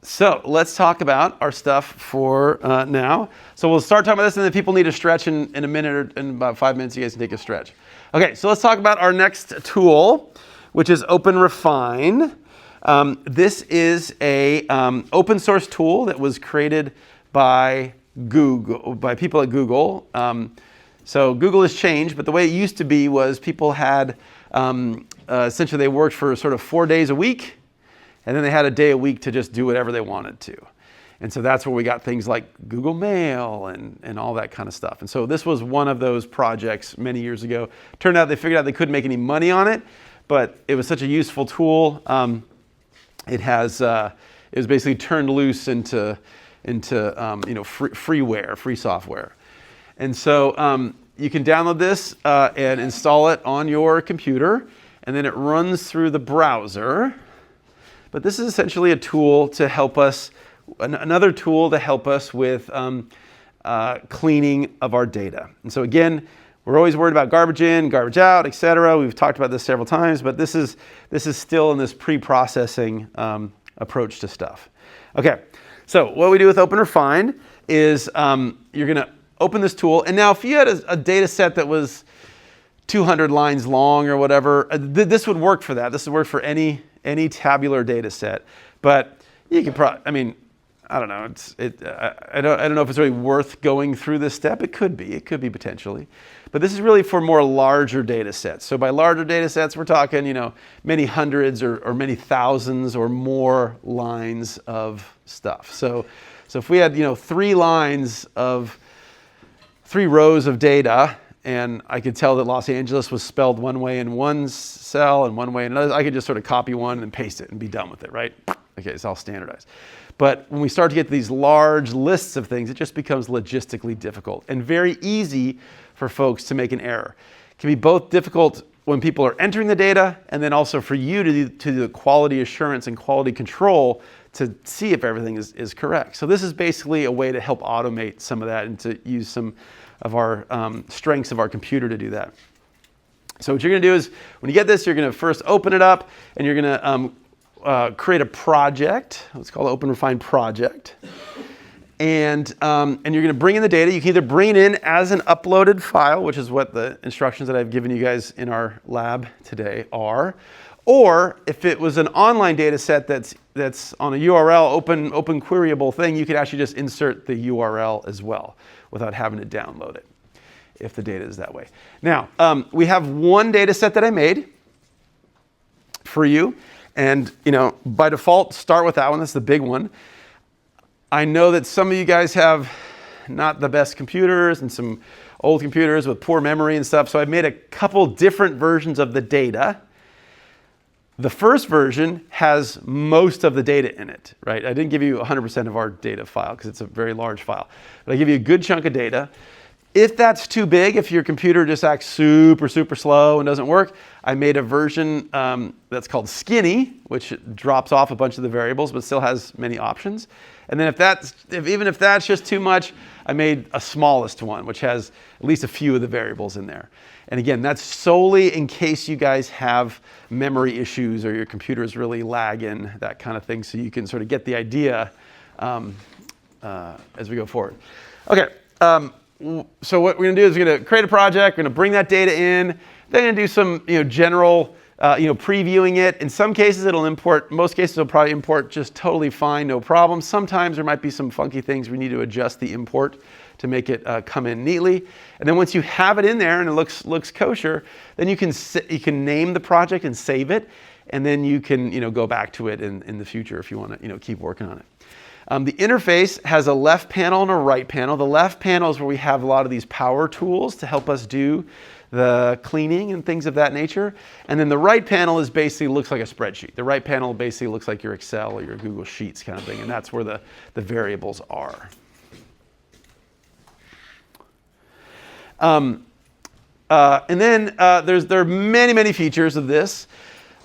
So let's talk about our stuff for now. So we'll start talking about this, and then people need a stretch in a minute or in about 5 minutes. You guys can take a stretch. Okay, so let's talk about our next tool, which is OpenRefine. This is a open source tool that was created by Google, by people at Google. So Google has changed, but the way it used to be was people had essentially they worked for sort of 4 days a week. And then they had a day a week to just do whatever they wanted to. And so that's where we got things like Google Mail and all that kind of stuff. And so this was one of those projects many years ago. Turned out they figured out they couldn't make any money on it, but it was such a useful tool. It was basically turned loose into freeware, free software. And so you can download this and install it on your computer, and then it runs through the browser. But this is essentially a tool to help us, another tool to help us with cleaning of our data. And so again, we're always worried about garbage in, garbage out, etc. We've talked about this several times, but this is still in this pre-processing approach to stuff. Okay, so what we do with OpenRefine is you're going to open this tool. And now if you had a data set that was 200 lines long or whatever, this would work for that. This would work for any tabular data set, but you can probably, I don't know. I don't know if it's really worth going through this step. It could be potentially, but this is really for more larger data sets. So by larger data sets, we're talking, many hundreds or many thousands or more lines of stuff. So if we had, 3 rows of data, and I could tell that Los Angeles was spelled one way in one cell and one way in another, I could just sort of copy one and paste it and be done with it, right? Okay, it's all standardized. But when we start to get these large lists of things, it just becomes logistically difficult and very easy for folks to make an error. It can be both difficult when people are entering the data, and then also for you to do the quality assurance and quality control to see if everything is correct. So this is basically a way to help automate some of that and to use some of our strengths of our computer to do that. So what you're going to do is, when you get this, you're going to first open it up, and you're going to create a project. Let's call it OpenRefine project. And you're going to bring in the data. You can either bring it in as an uploaded file, which is what the instructions that I've given you guys in our lab today are, or if it was an online data set that's on a URL, open queryable thing, you could actually just insert the URL as well without having to download it, if the data is that way. Now, we have one data set that I made for you. And, by default, start with that one. That's the big one. I know that some of you guys have not the best computers and some old computers with poor memory and stuff. So I've made a couple different versions of the data. The first version has most of the data in it, right? I didn't give you 100% of our data file because it's a very large file, but I give you a good chunk of data. If that's too big, if your computer just acts super, super slow and doesn't work, I made a version that's called Skinny, which drops off a bunch of the variables, but still has many options. And then even if that's just too much, I made a smallest one, which has at least a few of the variables in there. And again, that's solely in case you guys have memory issues or your computer is really lagging, that kind of thing, so you can sort of get the idea as we go forward. Okay, so what we're going to do is we're going to create a project, we're going to bring that data in, then we're going to do some general previewing it. In some cases it'll import, most cases it'll probably import just totally fine, no problem. Sometimes there might be some funky things we need to adjust the import to make it come in neatly. And then once you have it in there and it looks kosher, then you can name the project and save it, and then you can go back to it in the future if you want to keep working on it. The interface has a left panel and a right panel. The left panel is where we have a lot of these power tools to help us do the cleaning and things of that nature. And then the right panel basically looks like a spreadsheet. The right panel basically looks like your Excel or your Google Sheets kind of thing, and that's where the variables are. And then there are many features of this,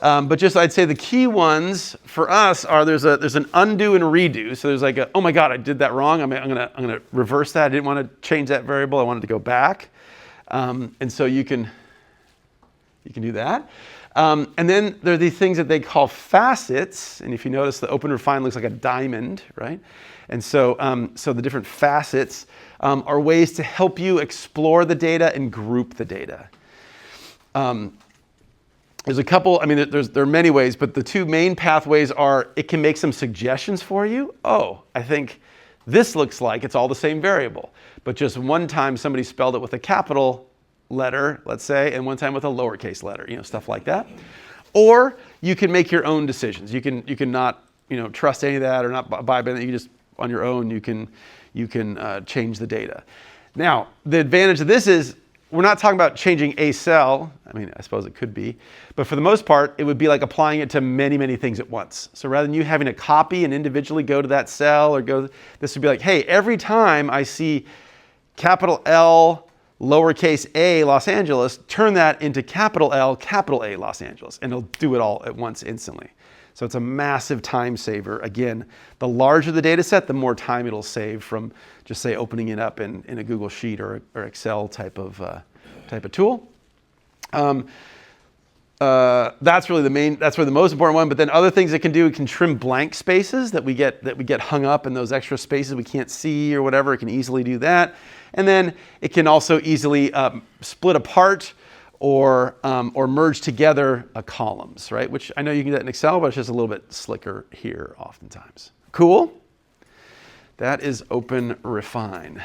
but just I'd say the key ones for us are there's an undo and redo. So there's like oh my God, I did that wrong. I'm gonna reverse that. I didn't want to change that variable. I wanted to go back, and so you can do that. And then there are these things that they call facets. And if you notice, the OpenRefine looks like a diamond, right? And so, so the different facets are ways to help you explore the data and group the data. There's a couple, I mean, there are many ways, but the two main pathways are it can make some suggestions for you. Oh, I think this looks like it's all the same variable, but just one time somebody spelled it with a capital letter, let's say, and one time with a lowercase letter, stuff like that. Or you can make your own decisions. You can not, trust any of that or not buy anything. You just, on your own, you can change the data. Now, the advantage of this is we're not talking about changing a cell. I mean, I suppose it could be, but for the most part, it would be like applying it to many, many things at once. So rather than you having to copy and individually go to that cell or this would be like, hey, every time I see capital L, lowercase a, Los Angeles, turn that into capital L, capital A, Los Angeles, and it'll do it all at once instantly. So it's a massive time saver. Again, the larger the data set, the more time it'll save from just say opening it up in a Google Sheet or Excel type of tool. That's really the most important one. But then other things it can do, it can trim blank spaces that we get hung up in those extra spaces we can't see or whatever. It can easily do that. And then it can also easily split apart or merge together columns, right? Which I know you can do that in Excel, but it's just a little bit slicker here oftentimes. Cool? That is OpenRefine.